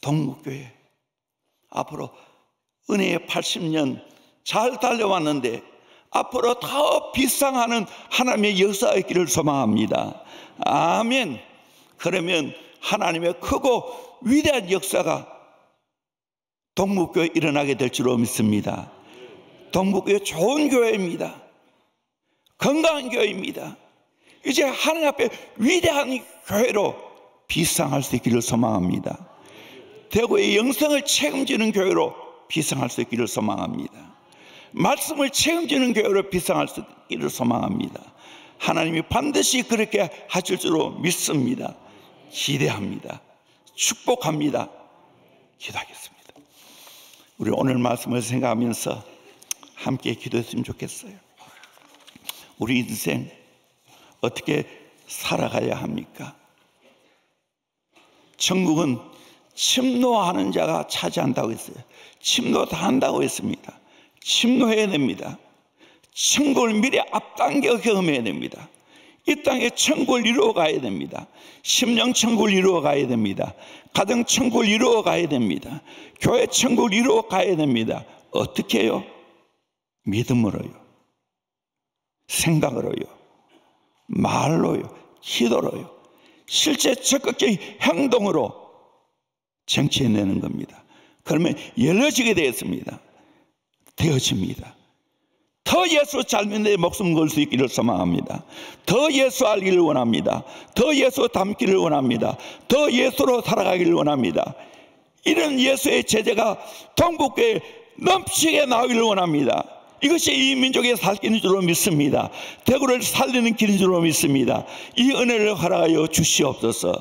동국교회 앞으로 은혜의 80년 잘 달려왔는데 앞으로 더 비상하는 하나님의 역사가 있기를 소망합니다. 아멘. 그러면 하나님의 크고 위대한 역사가 동국교회에 일어나게 될 줄로 믿습니다. 동국교회 좋은 교회입니다. 건강한 교회입니다. 이제 하나님 앞에 위대한 교회로 비상할 수 있기를 소망합니다. 대구의 영성을 책임지는 교회로 비상할 수 있기를 소망합니다. 말씀을 책임지는 교회로 비상할 수 있기를 소망합니다. 하나님이 반드시 그렇게 하실 줄로 믿습니다. 기대합니다. 축복합니다. 기도하겠습니다. 우리 오늘 말씀을 생각하면서 함께 기도했으면 좋겠어요. 우리 인생 어떻게 살아가야 합니까? 천국은 침노하는 자가 차지한다고 했어요. 침노 다 한다고 했습니다. 침노해야 됩니다. 천국을 미리 앞당겨 경험해야 됩니다. 이 땅에 천국을 이루어 가야 됩니다. 심령 천국을 이루어 가야 됩니다. 가정 천국을 이루어 가야 됩니다. 교회 천국을 이루어 가야 됩니다. 어떻게 해요? 믿음으로요, 생각으로요, 말로요, 기도로요, 실제 적극적인 행동으로 쟁취해내는 겁니다. 그러면 열려지게 되었습니다. 되어집니다. 더 예수 잘 믿는 데 목숨 걸 수 있기를 소망합니다. 더 예수 알기를 원합니다. 더 예수 닮기를 원합니다. 더 예수로 살아가기를 원합니다. 이런 예수의 제자가 동북교회에 넘치게 나오기를 원합니다. 이것이 이 민족의 살기는 줄로 믿습니다. 대구를 살리는 길인 줄로 믿습니다. 이 은혜를 허락하여 주시옵소서.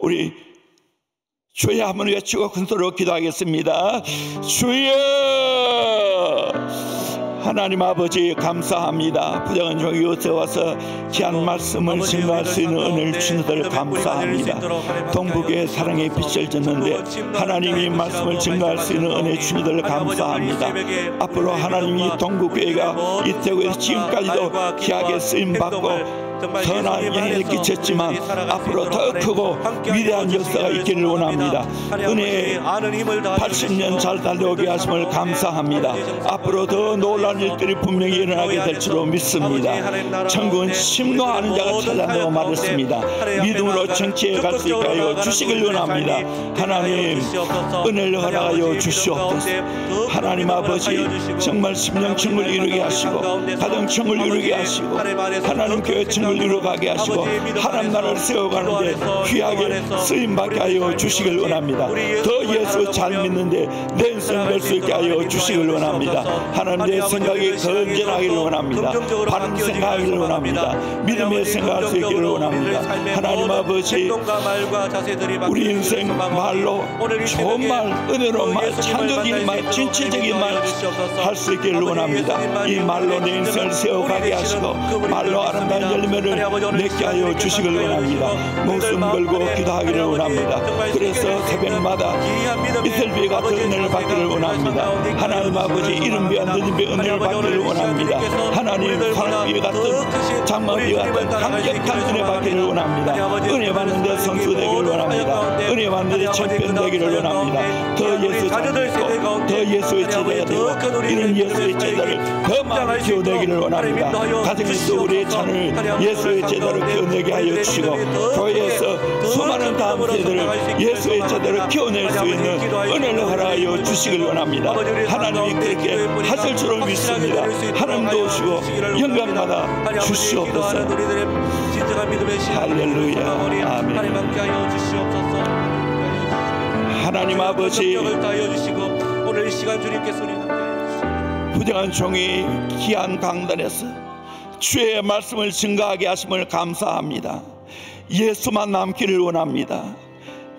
우리 주여 한번 외치고 큰 소리로 기도하겠습니다. 주여, 하나님 아버지 감사합니다. 부정한 종이 요새 와서 귀한 말씀을 증거할 수 있는 은혜를 주신 것을 감사합니다. 동북의 사랑의 빛을 졌는데 하나님이 말씀을 증거할 수 있는 은혜 주신 것을 감사합니다. 앞으로 하나님이 동북교회가 이 대구에서 지금까지도 귀하게 쓰임받고 선한 영향을 끼쳤지만 앞으로 더 크고 위대한 역사가 있기를 원합니다. 은혜의 80년 잘 달려오게 하심을 감사합니다. 앞으로 더 놀라운 일들이 분명히 일어나게 될 줄로 믿습니다. 천국은 침노하는 자가 찾아낸다고 말했습니다. 믿음으로 정치에 갈 수 있게 하여 주시길 원합니다. 하나님 은혜를 허락하여 주시옵소서. 하나님 아버지 정말 심령천국을 이루게 하시고 가정천국을 이루게 하시고 하나님 교회 천국을 이루어가게 하시고 하나님 나라를 세워가는데 귀하게 쓰임받게 하여 주시길 원합니다. 더 예수 잘 믿는데 내 인생 될 수 있게 하여 주시길 원합니다. 하나님 내 생각이 건전하기를 원합니다. 바른 생각하기를 원합니다. 믿음의 생각할 수 있기를 원합니다. 하나님 아버지 우리 인생 말로 좋은 말, 은혜로운 말, 창조적인 말, 진취적인 말 할 수 있기를 원합니다. 이 말로 내 인생을 세워가게 하시고 말로 아름다운 열매를 맺게 하여 주시길 원합니다. 목숨 걸고 기도하기를 원합니다. 그래서 새벽마다 이슬비 같은 은혜를 받기를 원합니다. 하나님 아버지 이른비와 늦은비 은혜를 받기를 원합니다. 하나님 사랑비 같은 장마비 같은 강력한 은혜 받기를 원합니다. 은혜 받는데 선수 되기를 원합니다. 은혜 받는데 챔피언 되기를 원합니다. 더 예수 찾고 더 예수의 제자가 되고 이런 예수의 제자를 더 많이 키워내기를 원합니다. 가정에서 우리의 찬을 예수의 제자로 키워내게 하여 주시고, 교회에서 수많은 다음 세대를 예수의 제자로 키워낼 수 있는 은혜를 허락하여 주시길 원합니다. 하나님이 그렇게 하실 줄을 믿습니다. 하나님 도우시고 영광받아 주시옵소서. 할렐루야. 아멘. 하나님 아버지,
오늘 이 시간 주님께서
부정한 종이 귀한 강단에서 주의 말씀을 증거하게 하심을 감사합니다. 예수만 남기를 원합니다.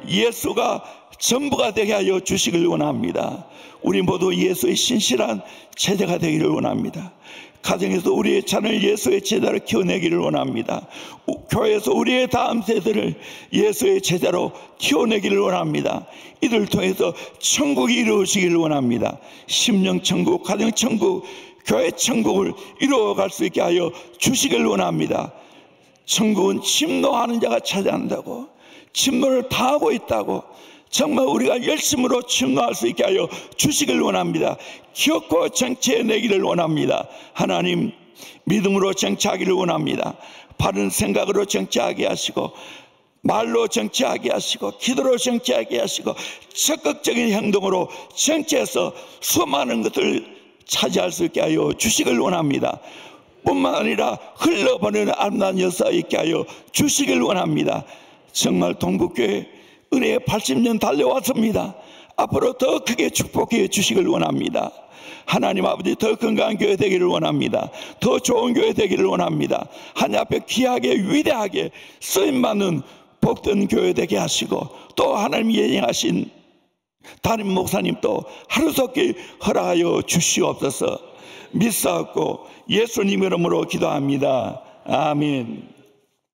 예수가 전부가 되게 하여 주시길 원합니다. 우리 모두 예수의 신실한 제자가 되기를 원합니다. 가정에서 우리의 자녀를 예수의 제자로 키워내기를 원합니다. 교회에서 우리의 다음 세대를 예수의 제자로 키워내기를 원합니다. 이들을 통해서 천국이 이루어지기를 원합니다. 심령천국, 가정천국, 교회천국을 이루어갈 수 있게 하여 주시기를 원합니다. 천국은 침노하는 자가 차지한다고, 침노를 다하고 있다고, 정말 우리가 열심으로 침노할 수 있게 하여 주시길 원합니다. 기업고 정치해내기를 원합니다. 하나님, 믿음으로 정치하기를 원합니다. 바른 생각으로 정치하게 하시고, 말로 정치하게 하시고, 기도로 정치하게 하시고, 적극적인 행동으로 정치해서 수많은 것들을 차지할 수 있게 하여 주시길 원합니다. 뿐만 아니라 흘러버리는 아름다운 역사 있게 하여 주시길 원합니다. 정말 동북교회 은혜의 80년 달려왔습니다. 앞으로 더 크게 축복해 주시길 원합니다. 하나님 아버지, 더 건강한 교회 되기를 원합니다. 더 좋은 교회 되기를 원합니다. 하나님 앞에 귀하게 위대하게 쓰임받는 복된 교회 되게 하시고, 또 하나님이 예정하신 담임 목사님도 하루속히 허락하여 주시옵소서. 믿사옵고 예수님 이름으로 기도합니다. 아멘.